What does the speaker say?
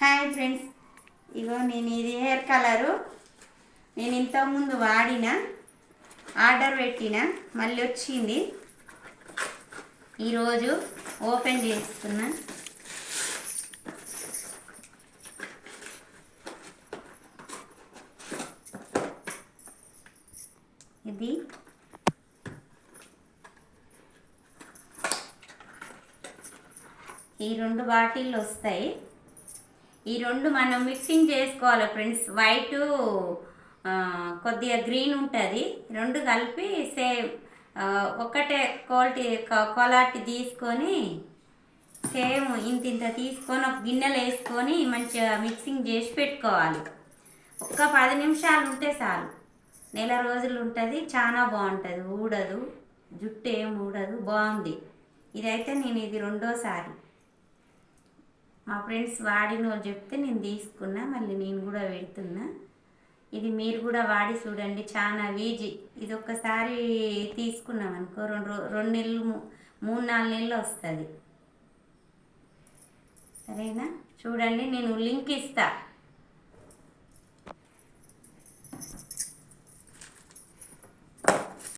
Hi friends, ఇగో నేను ఇది hair colour నేను ఇంతకుముందు వాడిన ఆర్డర్ పెట్టిన మళ్ళీ వచ్చింది. ఈరోజు ఓపెన్ చేస్తున్నా. ఇది ఈ రెండు బాటిళ్ళు వస్తాయి. ఈ రెండు మనం మిక్సింగ్ చేసుకోవాలి ఫ్రెండ్స్. వైట్ కొద్దిగా గ్రీన్ ఉంటుంది. రెండు కలిపి సేమ్ ఒకటే క్వాలిటీ తీసుకొని సేమ్ ఇంత తీసుకొని ఒక గిన్నెలో వేసుకొని మంచిగా మిక్సింగ్ చేసి పెట్టుకోవాలి. ఒక్క 10 నిమిషాలు ఉంటే చాలు. నెల రోజులు ఉంటుంది. చాలా బాగుంటుంది. ఊడదు, జుట్టు ఏం ఊడదు, బాగుంది. ఇదైతే నేను ఇది రెండోసారి మా ఫ్రెండ్స్ వాడిన వాళ్ళు చెప్తే నేను తీసుకున్నా. మళ్ళీ నేను కూడా పెడుతున్నా. ఇది మీరు కూడా వాడి చూడండి, చాలా ఈజీ. ఇది ఒక్కసారి తీసుకున్నాం అనుకో 2 నెలలు 3-4 నెలలు వస్తుంది. సరేనా? చూడండి, నేను లింక్ ఇస్తా.